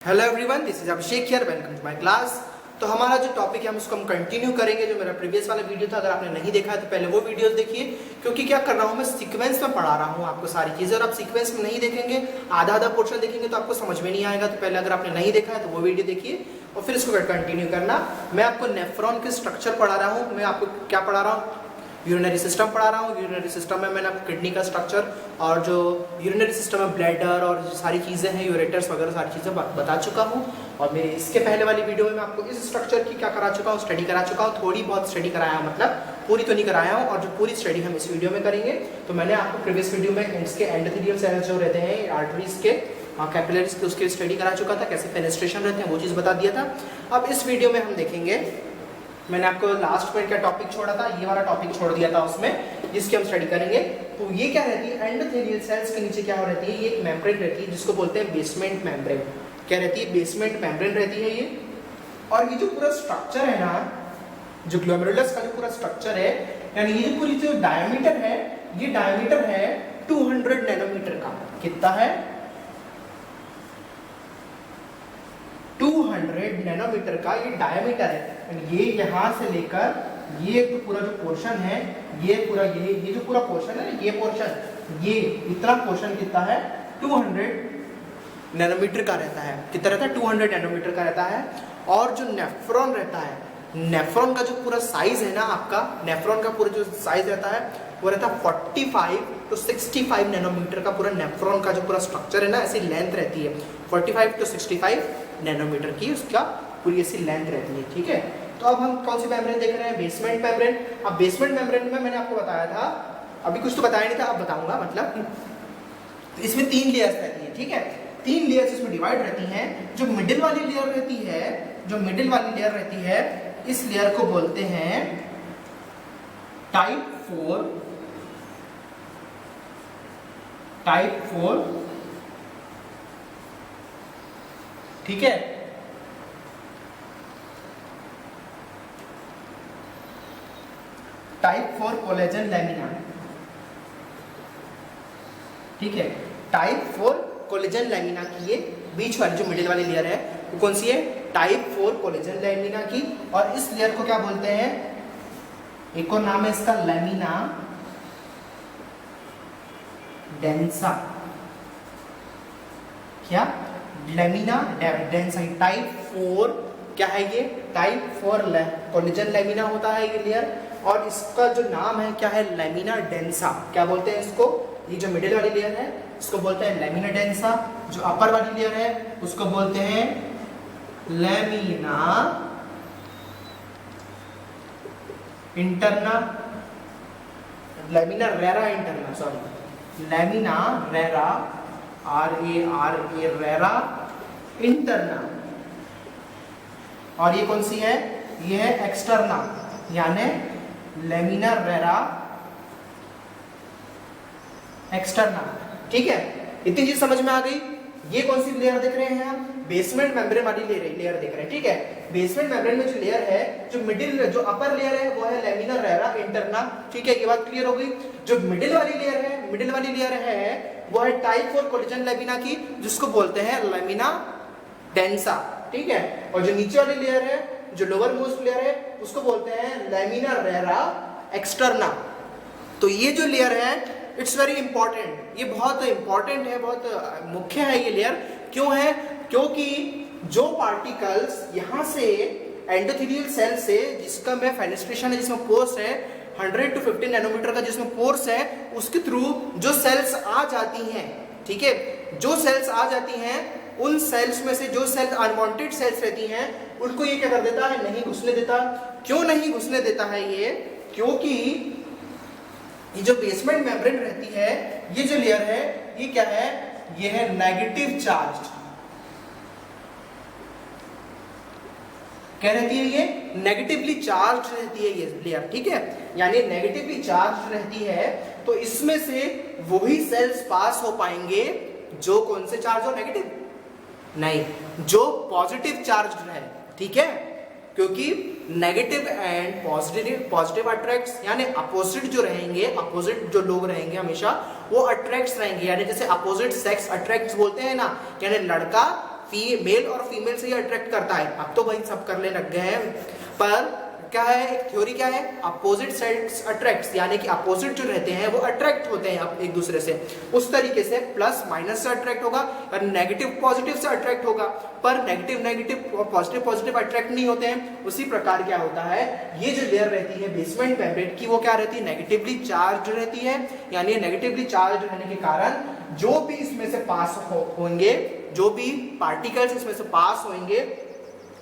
Hello everyone, this is Abhishek here, welcome to my class. तो हमारा जो टॉपिक है हम उसको कंटिन्यू करेंगे। जो मेरा प्रीवियस वाला वीडियो था, अगर आपने नहीं देखा है तो पहले वो वीडियोस देखिए, क्योंकि क्या कर रहा हूँ मैं सीक्वेंस में पढ़ा रहा हूँ आपको सारी चीज़ें। और आप सीक्वेंस में नहीं देखेंगे, आधा आधा पोर्शन देखेंगे तो आपको समझ में नहीं आएगा। तो पहले अगर आपने नहीं देखा है तो वो वीडियो देखिए और फिर इसको कंटिन्यू करना। मैं आपको नेफ्रॉन के स्ट्रक्चर पढ़ा रहा हूँ। मैं आपको क्या पढ़ा रहा हूँ? यूरिनरी सिस्टम पढ़ा रहा हूँ। यूरिनरी सिस्टम में मैंने आपको किडनी का स्ट्रक्चर और जो यूरिनरी सिस्टम में ब्लैडर और जो सारी चीज़ें हैं, यूरेटर्स वगैरह सारी चीज़ें बता चुका हूँ। और मेरे इसके पहले वाली वीडियो में मैं आपको इस स्ट्रक्चर की क्या करा चुका हूँ, स्टडी करा चुका हूँ। थोड़ी बहुत स्टडी कराया हूँ, मतलब पूरी तो नहीं कराया हूँ। और जो पूरी स्टडी हम इस वीडियो में करेंगे, तो मैंने आपको प्रीवियस वीडियो में इसके एंडोथेलियल सेल्स जो रहते हैं आर्टरीज के, कैपिलरीज के, उसके स्टडी करा चुका था। कैसे फेनेस्ट्रेशन रहते हैं वो चीज़ बता दिया था। अब इस वीडियो में हम देखेंगे, मैंने आपको लास्ट में क्या टॉपिक छोड़ा था, ये वाला टॉपिक छोड़ दिया था उसमें, जिसकी हम स्टडी करेंगे। तो ये क्या रहती है, एंडोथेलियल सेल्स के नीचे क्या हो रहती है, ये एक मेम्ब्रेन रहती है जिसको बोलते हैं बेसमेंट मेम्ब्रेन। क्या रहती है? बेसमेंट मेम्ब्रेन रहती है ये। और ये जो पूरा स्ट्रक्चर है ना, जो ग्लोमेरुलस का जो पूरा स्ट्रक्चर है, यानी ये जो पूरी जो डायमीटर है, ये डायमीटर है 200 नैनोमीटर का। कितना है? 200 नैनोमीटर का ये डायमीटर है। ये यहाँ से लेकर ये तो पूरा जो पोर्शन है, ये पूरा ये जो पूरा पोर्शन है, ये पोर्शन, ये इतना पोर्शन कितना है? 200 नैनोमीटर का रहता है। कितना रहता है? 200 नैनोमीटर का रहता है। और जो नेफ्रॉन रहता है, नेफ्रॉन का जो पूरा साइज है ना आपका, नेफ्रॉन का पूरा जो साइज रहता है वो रहता है 45 to 65 नैनोमीटर का। पूरा नेफ्रॉन का जो पूरा स्ट्रक्चर है ना, ऐसी लेंथ रहती है 45 to 65 नैनोमीटर की, उसका पूरी ऐसी लेंथ रहती है। ठीक है, तो अब हम कौन सी मेम्ब्रेन देख रहे हैं? Basement membrane. अब बेसमेंट मेम्ब्रेन में मैंने आपको बताया था, अभी कुछ तो बताया नहीं था, अब बताऊंगा। मतलब इसमें 3 लेयर्स रहती है। ठीक है, 3 लेयर्स इसमें डिवाइड रहती हैं। जो मिडिल वाली लेयर रहती है, जो मिडिल वाली लेयर रहती है, इस लेयर को बोलते हैं टाइप 4। टाइप 4, ठीक है। टाइप 4 कोलेजन लैमिना, ठीक है। टाइप 4 कोलेजन लैमिना की ये बीच वाली जो मिडिल वाली लेयर है, वो कौन सी है? टाइप 4 कोलेजन लैमिना की। और इस लेयर को क्या बोलते हैं? एक और नाम है इसका, लैमिना डेंसा। क्या? Lamina densa. टाइप 4 क्या है ये? टाइप 4 कोलेजन लैमिना होता है ये लेयर। और इसका जो नाम है क्या है? Lamina densa. क्या बोलते हैं इसको? ये जो मिडिल वाली लेयर है इसको बोलते हैं लैमिना डेंसा। जो अपर वाली लेयर है उसको बोलते हैं lamina interna, lamina RERA interna, sorry, lamina RERA, RARA, RERA interna. और ये कौन सी है? ये है एक्सटर्ना, यानी लैमिना रेरा एक्सटर्ना। ठीक है, इतनी चीज समझ में आ गई। ये कौन सी लेयर देख रहे हैं हम? बेसमेंट मेम्ब्रेन वाली लेयर देख रहे हैं। ठीक है, बेसमेंट मेम्ब्रेन में जो लेयर है, जो मिडिल, जो अपर लेयर है वो है लैमिना रेरा इंटरना। ठीक है, ये बात क्लियर हो गई। जो मिडिल वाली लेयर है, मिडिल वाली लेयर है वो है टाइप 4 कोलेजन लैमिना की, जिसको बोलते हैं लैमिना डेंसा। ठीक है, और जो नीचे वाली लेयर है, जो लोअर मोस्ट लेयर है, उसको बोलते हैं लैमिना रेरा एक्सटर्ना। तो ये जो लेयर है, इट्स वेरी इंपॉर्टेंट, ये बहुत इंपॉर्टेंट है, बहुत मुख्य है ये लेयर। क्यों है? क्योंकि जो पार्टिकल्स यहाँ से एंडोथेलियल सेल से, जिसका में फेनेस्ट्रेशन है, जिसमें पोर्स है 100 to 50 नैनोमीटर का, जिसमें पोर्स है, उसके थ्रू जो सेल्स आ जाती हैं, ठीक है, जो सेल्स आ जाती हैं, उन सेल्स में से जो सेल्स अनवांटेड सेल्स रहती हैं, उनको ये क्या कर देता है? नहीं घुसने देता। क्यों नहीं घुसने देता है ये? क्योंकि ये जो बेसमेंट मेम्ब्रेन रहती है, ये जो लेयर है, ये क्या है? ये है नेगेटिव चार्ज। क्या रहती है ये? नेगेटिवली चार्ज रहती है ये लेयर। ठीक है, यानी नेगेटिवली चार्ज रहती है, तो इसमें से वही सेल्स पास हो पाएंगे जो कौन से चार्ज हो? नेगेटिव नहीं, जो पॉजिटिव चार्ज है। ठीक है, क्योंकि नेगेटिव एंड पॉजिटिव अट्रैक्ट्स, यानी अपोजिट जो रहेंगे, अपोजिट जो लोग रहेंगे हमेशा वो अट्रैक्ट्स रहेंगे, यानी जैसे अपोजिट सेक्स अट्रैक्ट्स बोलते हैं ना, यानी लड़का मेल और फीमेल से ही अट्रैक्ट करता है। अब तो भाई सब करने लग गए हैं, पर क्या है, एक थ्योरी क्या है, अपोजिट सेक्स अट्रैक्ट्स, यानी कि अपोजिट जो रहते हैं वो अट्रैक्ट होते हैं एक दूसरे से। उस तरीके से प्लस माइनस से अट्रैक्ट होगा और नेगेटिव पॉजिटिव से अट्रैक्ट होगा, पर नेगेटिव नेगेटिव और पॉजिटिव पॉजिटिव अट्रैक्ट नहीं होते हैं। उसी प्रकार क्या होता है, ये जो लेयर रहती है बेसमेंट मेम्ब्रेन की, वो क्या रहती है, नेगेटिवली चार्ज रहती है। यानी नेगेटिवली चार्ज रहने के कारण जो भी इसमें से पास होंगे, जो भी पार्टिकल्स इसमें से पास होंगे,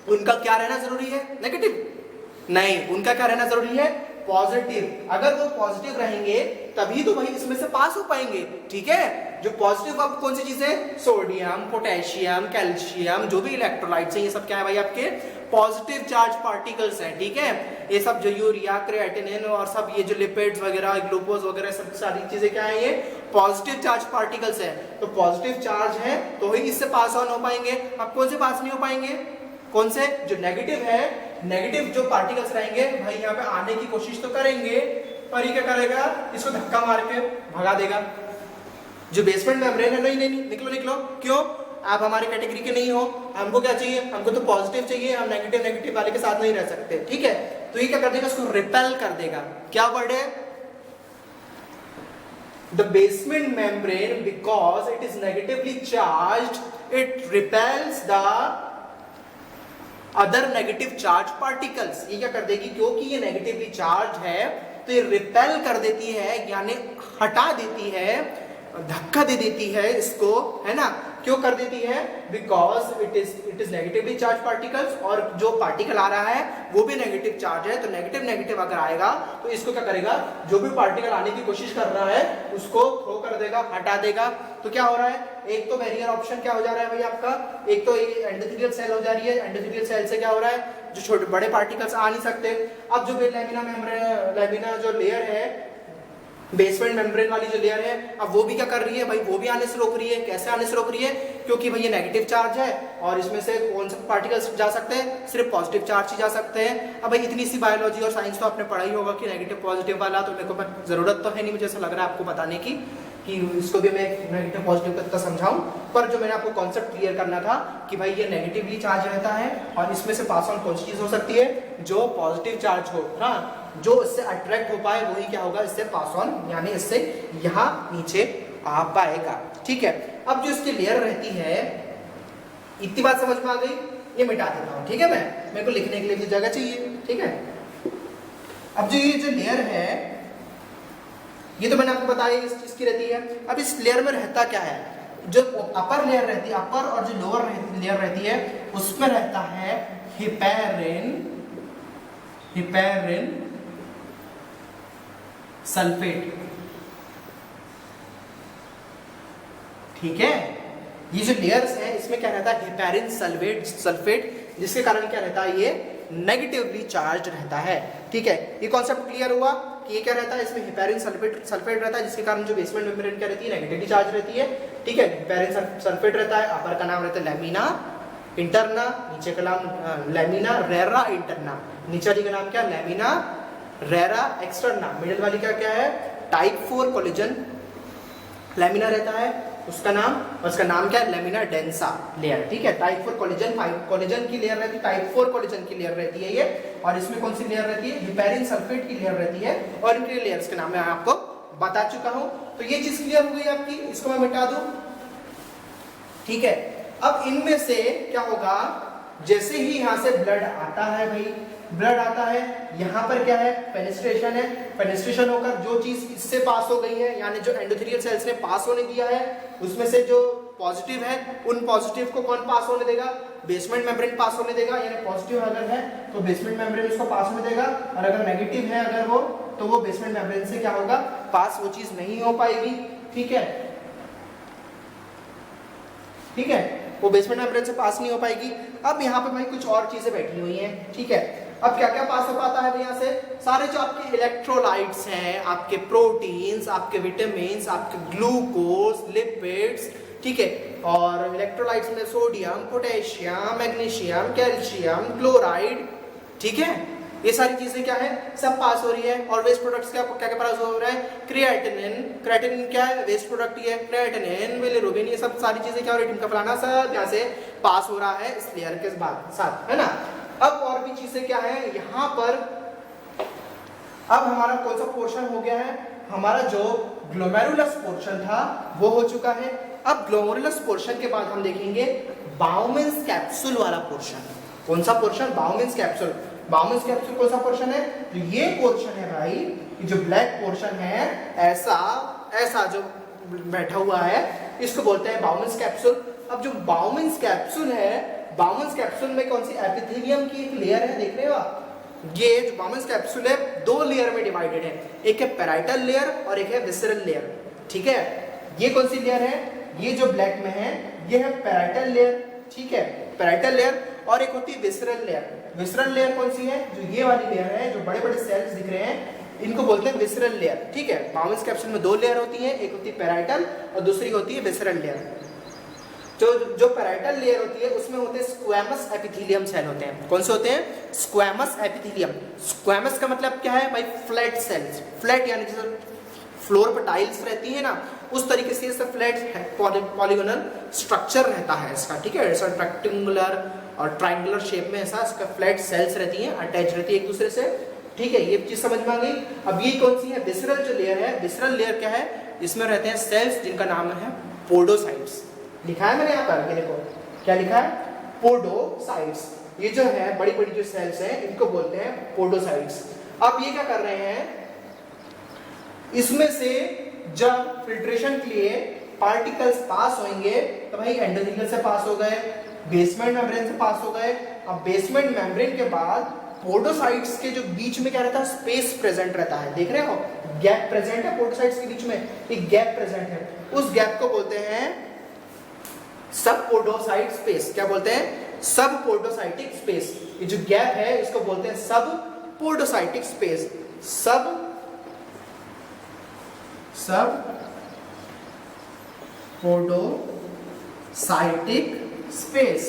उनका क्या रहना जरूरी है, नेगेटिव नहीं, उनका क्या रहना जरूरी है, पॉजिटिव। अगर वो पॉजिटिव रहेंगे तभी तो भाई इसमें से पास हो पाएंगे। ठीक है, जो पॉजिटिव अब कौन सी चीजें, सोडियम, पोटेशियम, कैल्शियम, जो भी इलेक्ट्रोलाइट्स हैं, ये सब क्या है भाई, आपके पॉजिटिव चार्ज पार्टिकल्स हैं। ठीक है, ये सब जो यूरिया, क्रिएटिनिन और सब ये जो लिपिड्स वगैरह, ग्लूकोज वगैरह, सब सारी चीजें क्या है, ये पॉजिटिव चार्ज पार्टिकल्स हैं। तो पॉजिटिव चार्ज है तो ही इससे पास ऑन हो पाएंगे। अब कौन से पास नहीं हो पाएंगे, कौन से, जो नेगेटिव है, नेगेटिव जो पार्टिकल्स रहेंगे भाई यहाँ पे आने की कोशिश तो करेंगे, पर ये क्या करेगा, इसको धक्का मार के भगा देगा। जो बेसमेंट मेम्ब्रेन है, नहीं नहीं नहीं, निकलो निकलो, क्यों, आप हमारे कैटेगरी के नहीं हो, हमको क्या चाहिए, हमको तो पॉजिटिव चाहिए, हम नेगेटिव नेगेटिव वाले के साथ नहीं रह सकते। ठीक है, तो ये क्या कर देगा, इसको रिपेल कर देगा। क्या वर्ड है, the basement membrane, because it is negatively charged, it repels the other negative charge particles। ये क्या कर देगी, क्योंकि ये नेगेटिवली चार्ज है तो ये रिपेल कर देती है, यानी हटा देती है, धक्का दे देती है इसको, है ना। क्यों कर देती है, because it is negatively charge particles, और जो पार्टिकल आ रहा है वो भी नेगेटिव चार्ज है। तो नेगेटिव नेगेटिव अगर आएगा तो इसको क्या करेगा, जो भी पार्टिकल आने की कोशिश कर रहा है उसको थ्रो कर देगा, हटा देगा। तो क्या हो रहा है, एक तो बैरियर ऑप्शन क्या हो जा रहा है भाई आपका, एक तो एंडोथेलियल सेल हो जा रही है, एंडोथेलियल सेल से क्या हो रहा है, जो छोटे बड़े पार्टिकल्स आ नहीं सकते। अब जो लैमिना मेम्ब्रेन, लैमिना जो लेयर है, बेसमेंट मेम्ब्रेन वाली जो लेयर है, अब वो भी क्या कर रही है भाई, वो भी आने से रोक रही है। कैसे आने से रोक रही है, क्योंकि भाई ये नेगेटिव चार्ज है और इसमें से कौन से पार्टिकल्स जा सकते हैं, सिर्फ पॉजिटिव चार्ज ही जा सकते हैं। अब भाई इतनी सी बायोलॉजी और साइंस तो आपने पढ़ा ही होगा कि नेगेटिव पॉजिटिव वाला, तो मेरे को जरूरत तो है नहीं, मुझे ऐसा लग रहा है आपको बताने की कि इसको भी मैं नेगेटिव पॉजिटिव तक समझाऊं। पर जो मैंने आपको कॉन्सेप्ट क्लियर करना था कि भाई ये नेगेटिवली चार्ज रहता है और इसमें से पास ऑन कौन सी चीज हो सकती है, जो पॉजिटिव चार्ज हो, हाँ, जो इससे अट्रैक्ट हो पाए वही क्या होगा, इससे पास ऑन, यानी इससे यहाँ नीचे आ पाएगा। ठीक है, अब जो इसकी लेयर रहती है, इतनी बात समझ में आ गई, ये मिटा देता हूँ। ठीक है, मैं मेरे को लिखने के लिए भी जगह चाहिए। ठीक है, अब जो ये जो लेयर है, ये तो मैंने आपको बताया इस चीज की रहती है। अब इस लेयर में रहता क्या है, जो अपर लेयर रहती है, अपर और जो लोअर लेयर रहती है, उसमें रहता है हिपेरिन, हिपेरिन सल्फेट। ठीक है, ये जो लेयर्स हैं इसमें क्या रहता है, हिपेरिन सल्फेट, जिसके कारण क्या रहता है, ये नेगेटिवली चार्ज रहता है। ठीक है, ये कॉन्सेप्ट क्लियर हुआ कि ये क्या रहता है, इसमें हिपेरिन सल्फेट रहता है, जिसके कारण जो बेसमेंट मेम्ब्रेन क्या रहती है, नेगेटिवली चार्ज रहती है। ठीक है, हिपेरिन सल्फेट रहता है, अपर का नाम रहता है लैमिना इंटरना, नीचे का नाम लैमिना रेरा इंटरना, नीचे वाली का नाम क्या, लैमिना रेरा एक्सटर्ना, मिडिल वाली का क्या है, टाइप 4 कोलेजन लैमिना रहता है, उसका नाम क्या है, लैमिना डेंसा लेयर। ठीक है, टाइप 4 कोलेजन की लेयर रहती है, टाइप 4 कोलेजन की लेयर रहती है ये। और इसमें कौन सी लेयर रहती है, हिपेरिन सल्फेट की लेयर रहती है, और इनके लेयर्स के नाम मैं आपको बता चुका हूं। तो ये चीज क्लियर हो गई आपकी, इसको मैं मिटा दूं। ठीक है, अब इनमें से क्या होगा, जैसे ही यहां से ब्लड आता है भाई, ब्लड आता है, यहाँ पर क्या है, फेनेस्ट्रेशन है, फेनेस्ट्रेशन होकर जो चीज इससे पास हो गई है, यानी जो एंडोथेलियल सेल्स ने पास होने दिया है, उसमें से जो पॉजिटिव है, उन पॉजिटिव को कौन पास होने देगा, बेसमेंट मेम्ब्रेन पास होने देगा। यानी पॉजिटिव अगर है तो बेसमेंट मेम्ब्रेन उसको पास होने देगा, और अगर नेगेटिव है अगर वो, तो वो बेसमेंट मेम्ब्रेन से क्या होगा, पास वो चीज नहीं हो पाएगी। ठीक है, ठीक है, वो बेसमेंट मेम्ब्रेन से पास नहीं हो पाएगी। अब यहाँ पे भाई कुछ और चीजें बैठी हुई हैं। ठीक है, अब क्या क्या पास हो पाता है यहाँ से, सारे जो आपके इलेक्ट्रोलाइट्स हैं, आपके प्रोटीन्स, आपके विटामिन्स, आपके ग्लूकोज, लिपिड्स, ठीक है, और इलेक्ट्रोलाइट्स में sodium, potassium, magnesium, calcium, chloride, ठीक है, ये सारी चीजें क्या है, सब पास हो रही है। और वेस्ट प्रोडक्ट्स क्या क्या पास हो रहा है, क्रिएटिनिन, क्रिएटिनिन क्या है, वेस्ट प्रोडक्ट ही है, क्रिएटिनिन, बिलिरुबिन, ये सब सारी चीजें क्या हो रही है, इनका फलाना सब यहाँ से पास हो रहा है इस लेयर के साथ, है ना। अब और भी चीजें क्या है यहाँ पर, अब हमारा कौन सा पोर्शन हो गया है, हमारा जो ग्लोमेरुलस पोर्शन था वो हो चुका है। अब ग्लोमेरुलस पोर्शन के बाद हम देखेंगे बाउमेंस कैप्सूल वाला पोर्शन। कौन सा portion, Bowman's capsule. Bowman's capsule कौन सा पोर्शन है, तो ये पोर्शन है भाई, ये जो ब्लैक पोर्शन है, ऐसा जो बैठा हुआ है, इसको बोलते हैं बाउमेंस कैप्सूल। अब जो बाउमेंस कैप्सूल है, बाउमेंस कैप्सूल में कौन सी एपिथेलियम की एक लेयर है, देख रहे हो आप। ये जो बाउमेंस कैप्सूल है 2 लेयर में डिवाइडेड है, एक है पैराइटल लेयर और एक है विसरल लेयर, ठीक है। ये कौन सी लेयर है, ये जो ब्लैक में है ये है पैराइटल लेयर, ठीक है, पैराइटल लेयर। और एक होती है विसरल लेयर। विसरल लेयर कौन सी है, जो ये वाली लेयर है, जो बड़े बड़े सेल्स दिख रहे हैं, इनको बोलते हैं विसरल लेयर, ठीक है। बाउमेंस कैप्सूल में 2 लेयर होती है, एक होती है पैराइटल और दूसरी होती है विसरल लेयर। जो पैराइटल लेयर होती है उसमें होते हैं स्क्वैमस एपिथेलियम सेल होते हैं। कौन से होते हैं, स्क्वैमस एपिथेलियम। स्क्वैमस का मतलब क्या है भाई, फ्लैट सेल्स। फ्लैट यानी जैसे फ्लोर पर टाइल्स रहती है ना, उस तरीके से इसका फ्लैट पॉलीगोनल स्ट्रक्चर रहता है इसका, ठीक है। ऐसा रेक्टेंगुलर और ट्रायंगुलर शेप में ऐसा इसका फ्लैट सेल्स रहती हैं, अटैच रहती है एक दूसरे से, ठीक है। ये चीज समझ में आ गई। अब ये कौन सी है, विसरल जो लेयर है, विसरल लेयर क्या है, इसमें रहते हैं सेल्स जिनका नाम है पोडोसाइट्स। लिखा है मैंने यहाँ पर, ये देखो क्या लिखा है, पोडोसाइट्स। ये जो है बड़ी बड़ी जो सेल्स हैं इनको बोलते हैं पोडोसाइट्स। अब ये क्या कर रहे हैं, इसमें से जब फिल्ट्रेशन के लिए पार्टिकल्स पास होंगे तो भाई एंडोथेलियल से पास हो गए, बेसमेंट मेम्ब्रेन से पास हो गए। अब बेसमेंट मेम्ब्रेन के बाद पोडोसाइट्स के जो बीच में क्या रहता है, स्पेस प्रेजेंट रहता है, देख रहे हो गैप प्रेजेंट है पोडोसाइट्स के बीच में, एक गैप प्रेजेंट है। उस गैप को बोलते हैं सब पोडोसाइट स्पेस। क्या बोलते हैं, सब पोडोसाइटिक स्पेस। ये जो गैप है इसको बोलते हैं सब पोडोसाइटिक स्पेस। सब पोडोसाइटिक स्पेस,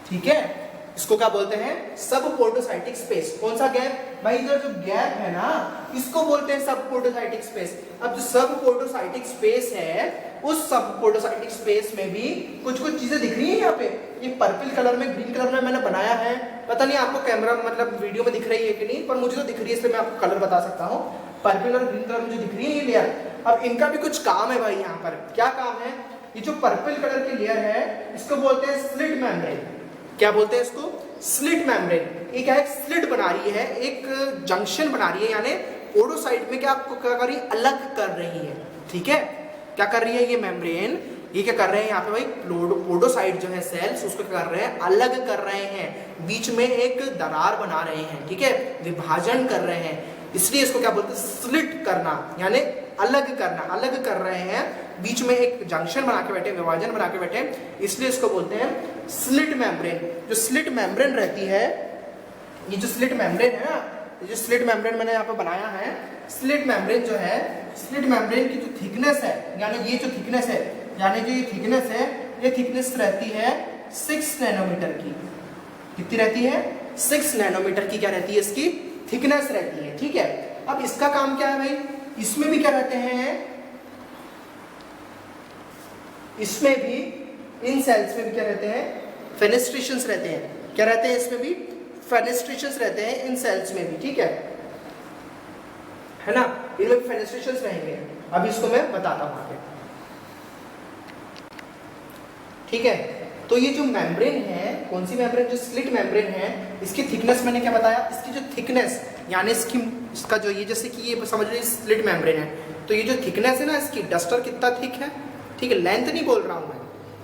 ठीक है, इसको क्या बोलते हैं, सब पोडोसाइटिक स्पेस। कौन सा गैप भाई, इधर जो गैप है ना इसको बोलते हैं सब पोडोसाइटिक स्पेस। अब जो सब पोडोसाइटिक स्पेस है, उस सब पोडोसाइटिक स्पेस में भी कुछ कुछ चीजें दिख रही है यहाँ पे। ये पर्पल कलर में, ग्रीन कलर में मैंने बनाया है, पता नहीं आपको कैमरा मतलब वीडियो में दिख रही है कि नहीं, पर मुझे तो दिख रही है, इसलिए मैं आपको कलर बता सकता हूँ। पर्पल और ग्रीन कलर में जो दिख रही है ये लेयर, अब इनका भी कुछ काम है भाई। यहाँ पर क्या काम है, ये जो पर्पल कलर की लेयर है इसको बोलते हैं स्लिट मेम्ब्रेन। क्या बोलते हैं इसको, स्लिट मेम्ब्रेन। ये क्या है, स्लिट बना रही है, एक जंक्शन बना रही है, यानी पोडोसाइट में क्या आपको क्या कर रही है, अलग कर रही है, ठीक है। क्या कर रही है ये मेम्ब्रेन, ये क्या कर रहे हैं यहाँ पे भाई, पोडोसाइट जो है सेल्स, उसको क्या कर रहे हैं, अलग कर रहे हैं, बीच में एक दरार बना रहे हैं, ठीक है, विभाजन कर रहे हैं। इसलिए इसको क्या बोलते हैं, स्लिट करना, यानी अलग करना, अलग कर रहे हैं, बीच में एक जंक्शन बना के बैठे, विभाजन बना के बैठे, इसलिए इसको बोलते हैं स्लिट मेम्ब्रेन। जो स्लिट मेम्ब्रेन रहती है, ये जो स्लिट मेम्ब्रेन है ना, ये जो स्लिट मेम्ब्रेन मैंने यहाँ पे बनाया है, स्लिट मेम्ब्रेन जो है, स्लिट मेम्ब्रेन की जो थिकनेस है, यानी ये जो थिकनेस है, यानी जो ये थिकनेस है, ये थिकनेस रहती है 6 नैनोमीटर की। कितनी रहती है, 6 नैनोमीटर की क्या रहती है, इसकी थिकनेस रहती है, ठीक है। अब इसका काम क्या है भाई, इसमें भी क्या रहते हैं, इसमें भी, इन सेल्स में भी क्या रहते हैं, फेनेस्ट्रेशंस रहते हैं। क्या रहते हैं, इसमें भी फेनेस्ट्रेशंस रहते हैं इन सेल्स में भी, ठीक है ना, इनमें फेनेस्ट्रेशंस रहेंगे। अब इसको मैं बताता हूं आगे, ठीक है। तो ये जो मेम्ब्रेन है, कौन सी मेम्ब्रेन, जो स्लिट मेम्ब्रेन है, इसकी थिकनेस मैंने क्या बताया, इसकी जो थिकनेस यानी इसका जो, ये जैसे कि ये समझ रहे स्लिट मेम्ब्रेन है, तो ये जो थिकनेस है ना इसकी, डस्टर कितना थिक है, ठीक है, लेंथ नहीं बोल रहा हूं मैं,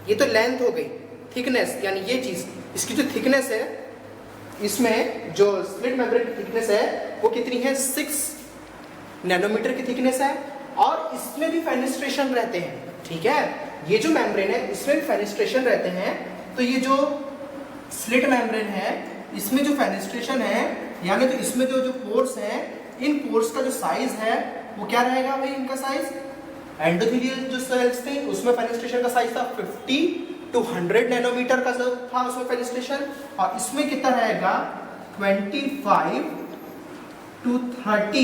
ये तो लेंथ हो गई, थिकनेस यानी ये चीज, इसकी जो थिकनेस है, इसमें जो स्लिट मेम्ब्रेन की थिकनेस है वो कितनी है, 6 नैनोमीटर की थिकनेस है। और इसमें भी फेनेस्ट्रेशन रहते हैं, ठीक है, ये जो मेम्ब्रेन है इसमें भी फेनेस्ट्रेशन रहते हैं। तो ये जो स्लिट मेम्ब्रेन है इसमें जो फेनेस्ट्रेशन है, यानी तो इसमें जो पोर्स है, इन पोर्स का जो साइज है वो क्या रहेगा भाई, इनका साइज, एंडोथेलियल जो सेल्स थे उसमें फेनेस्ट्रेशन का साइज था 50 to 100 नैनोमीटर का था उसमें फेनेस्ट्रेशन, और इसमें कितना रहेगा 25 to 30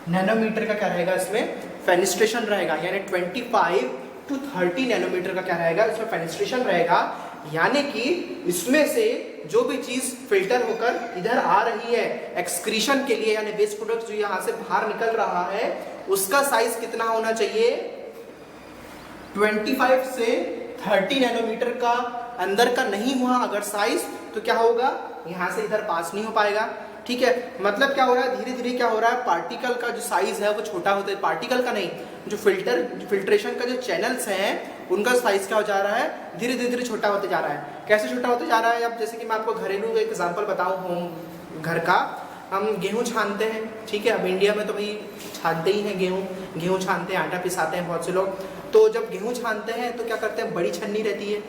नैनोमीटर का क्या रहेगा इसमें फेनिस्ट्रेशन रहेगा, यानी 25 to 30 नैनोमीटर का क्या रहेगा इसमें फेनिस्ट्रेशन रहेगा। यानी कि इसमें से जो भी चीज फिल्टर होकर इधर आ रही है एक्सक्रीशन के लिए, यानी वेस्ट प्रोडक्ट जो यहाँ से बाहर निकल रहा है, उसका साइज कितना होना चाहिए, 25 से 30 नैनोमीटर का अंदर का नहीं हुआ अगर साइज, तो क्या होगा, यहाँ से इधर पास नहीं हो पाएगा। ठीक है, मतलब क्या हो रहा है, धीरे धीरे क्या हो रहा है, पार्टिकल का जो साइज है वो छोटा होता है, पार्टिकल का नहीं, जो फिल्ट्रेशन का जो चैनल्स हैं उनका साइज क्या हो जा रहा है, धीरे धीरे छोटा होते जा रहा है। कैसे छोटा होते जा रहा है, अब जैसे कि मैं आपको घरेलू एग्जांपल बताऊं, होम घर का, हम गेहूं छानते हैं, ठीक है, अब इंडिया में तो भाई छानते ही हैं गेहूं छानते हैं, आटा पिसाते हैं बहुत से लोग। तो जब गेहूं छानते हैं तो क्या करते हैं, बड़ी छन्नी रहती है,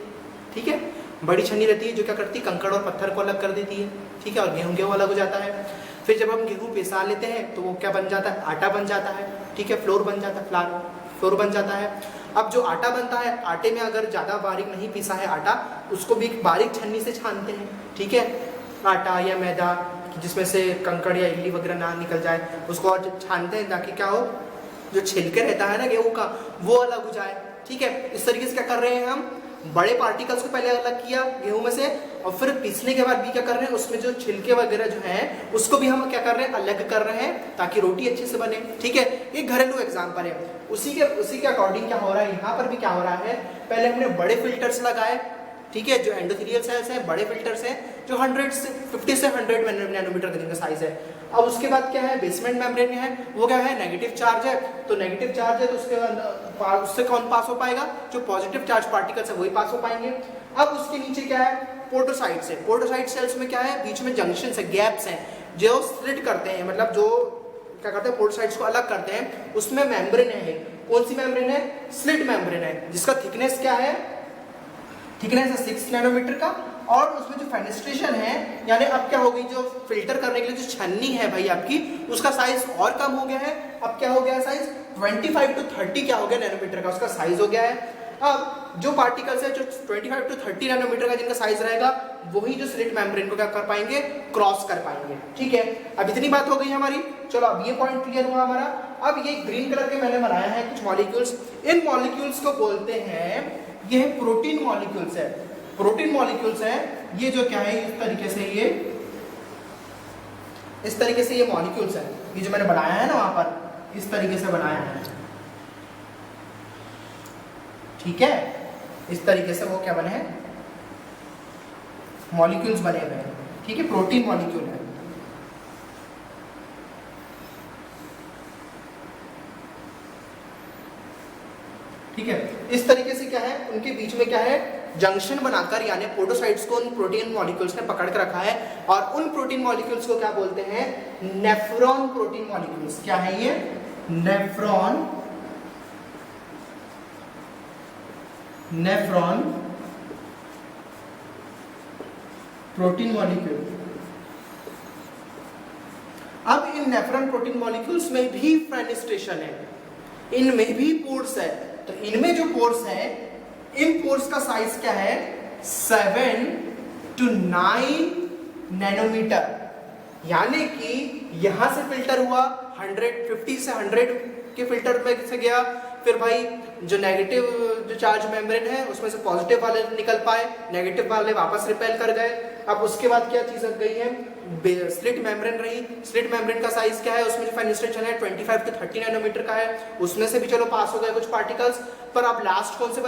ठीक है, बड़ी छन्नी रहती है जो क्या करती है, कंकड़ और पत्थर को अलग कर देती है, ठीक है, और गेहूं अलग हो जाता है। फिर जब हम गेहूं पिसा लेते हैं तो वो क्या बन जाता है, आटा बन जाता है, ठीक है, फ्लोर बन जाता है, फ्लोर बन जाता है। अब जो आटा बनता है, आटे में अगर ज़्यादा बारीक नहीं पिसा है आटा, उसको भी बारीक छन्नी से छानते हैं, ठीक है, आटा या मैदा जिसमें से कंकड़ या इल्ली वगैरह ना निकल जाए, उसको और छानते हैं ताकि क्या हो, जो छिलके रहता है ना गेहूं का वो अलग हो जाए। ठीक है, इस तरीके से क्या कर रहे हैं, हम बड़े पार्टिकल्स को पहले अलग किया गेहूं में से, और फिर पीसने के बाद भी क्या कर रहे हैं, उसमें जो छिलके वगैरह जो हैं उसको भी हम क्या कर रहे हैं, अलग कर रहे हैं ताकि रोटी अच्छे से बने। ठीक है, ये घरेलू एग्जांपल है। उसी के अकॉर्डिंग क्या हो रहा है, यहाँ पर भी क्या हो रहा है, पहले हमने बड़े फिल्टर्स लगाए, ठीक है, जो एंडोथेलियल सेल्स हैं, बड़े फिल्टर्स हैं जो 50 से 100 नैनोमीटर का जिनका साइज है। अब उसके बाद क्या है, बेसमेंट मेम्ब्रेन है, वो क्या है, नेगेटिव चार्ज है, तो नेगेटिव चार्ज है तो उससे कौन पास हो पाएगा, जो पॉजिटिव चार्ज पार्टिकल्स है वही पास हो पाएंगे। अब उसके नीचे क्या है, पोर्टोसाइट्स है, पोर्टोसाइट सेल्स में क्या है, बीच में जंक्शन है, गैप्स हैं जो स्प्लिट करते हैं, मतलब जो क्या करते हैं, पोर्टोसाइट्स को अलग करते हैं, उसमें मेम्ब्रेन है, कौन सी मेम्ब्रेन है, स्लिट मेम्ब्रेन है, जिसका थिकनेस क्या है, थिकनेस है 6 नैनोमीटर का, और उसमें जो फेनिस्ट्रेशन है, यानी अब क्या हो गई, जो फिल्टर करने के लिए जो छन्नी है भाई आपकी, उसका साइज और कम हो गया है। अब क्या हो गया साइज, 25 to 30 क्या हो गया नैनोमीटर का उसका साइज हो गया है। अब जो पार्टिकल्स है जो 25 to 30 नैनोमीटर का जिनका साइज रहेगा, वही जो स्लिट मेम्ब्रेन को क्या कर पाएंगे, क्रॉस कर पाएंगे। ठीक है, अब इतनी बात हो गई हमारी, चलो अब ये पॉइंट क्लियर हुआ हमारा। अब ये ग्रीन कलर के मैंने बनाया है कुछ मॉलिक्यूल्स, इन मॉलिक्यूल्स को बोलते हैं, ये है प्रोटीन मॉलिक्यूल्स है, प्रोटीन मॉलिक्यूल्स है ये, जो क्या है, इस तरीके से ये मॉलिक्यूल्स है, ये जो मैंने बनाया है ना वहां पर, इस तरीके से बनाया है, ठीक है, इस तरीके से वो क्या बने हैं, मॉलिक्यूल्स बने हुए हैं, ठीक है, प्रोटीन मॉलिक्यूल है। ठीक है, इस तरीके से क्या है, उनके बीच में क्या है, जंक्शन बनाकर, यानी पोर्टोसाइट्स को उन प्रोटीन मॉलिक्यूल्स ने पकड़ कर रखा है, और उन प्रोटीन मॉलिक्यूल्स को क्या बोलते हैं, नेफ्रॉन प्रोटीन मॉलिक्यूल्स। क्या है ये, नेफ्रॉन प्रोटीन मॉलिक्यूल। अब इन नेफ्रॉन प्रोटीन मॉलिक्यूल्स में भी फेनिस्ट्रेशन है, इनमें भी पोर्स है, तो इनमें जो पोर्स है, इन पोर्स का साइज क्या है, 7 to 9 नैनोमीटर, यानी कि यहां से फिल्टर हुआ 150 से 100 के फिल्टर में से गया, फिर भाई जो नेगेटिव जो चार्ज मेम्ब्रेन है उसमें से पॉजिटिव वाले निकल पाए, नेगेटिव वाले वापस रिपेल कर गए। अब उसके बाद क्या चीज गई है, स्लिट मेम्ब्रेन रही, स्लिट मेम्ब्रेन का साइज क्या है, उसमें जो फेनिस्ट्रेशन है 25 to 30 नैनोमीटर का है, उसमें से भी चलो पास हो गए कुछ पार्टिकल्स, पर अब लास्ट कौन से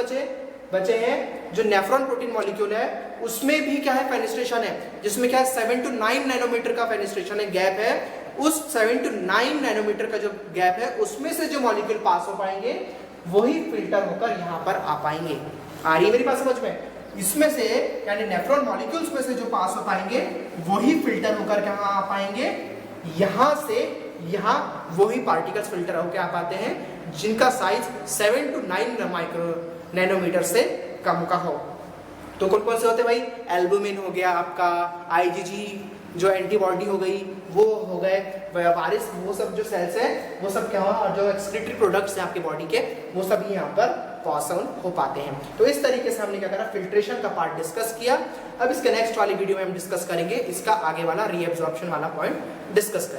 बचे हैं, जो नेफ्रॉन प्रोटीन मॉलिक्यूल है, उसमें भी क्या है, फेनिस्ट्रेशन है, जिसमें क्या है 7 to 9 नैनोमीटर का फेनिस्ट्रेशन है, गैप है। उस 7 to 9 नैनोमीटर का जो गैप है, उसमें से जो मॉलिक्यूल पास हो पाएंगे वही फिल्टर होकर यहाँ पर आ पाएंगे। आ रही है मेरी बात समझ में, इसमें से यानी नेफ्रॉन मॉलिक्यूल्स में से जो पास हो पाएंगे वही फिल्टर होकर कहाँ आ पाएंगे, यहाँ से यहाँ वही पार्टिकल्स फिल्टर होकर आ पाते हैं जिनका साइज 7 to 9 नैनोमीटर से कम का हो। तो कौन कौन से होते हैं भाई, एल्बुमिन हो गया आपका, IgG जो एंटीबॉडी हो गई वो हो गए, वायरस, वो सब जो सेल्स हैं वो सब क्या हुआ, और जो एक्सक्रीटरी प्रोडक्ट्स हैं आपके बॉडी के वो सब यहाँ पर पास ऑन हो पाते हैं। तो इस तरीके से हमने क्या करा, फिल्ट्रेशन का पार्ट डिस्कस किया। अब इसके नेक्स्ट वाली वीडियो में हम डिस्कस करेंगे इसका आगे वाला रीएब्जॉर्प्शन वाला पॉइंट डिस्कस करेंगे।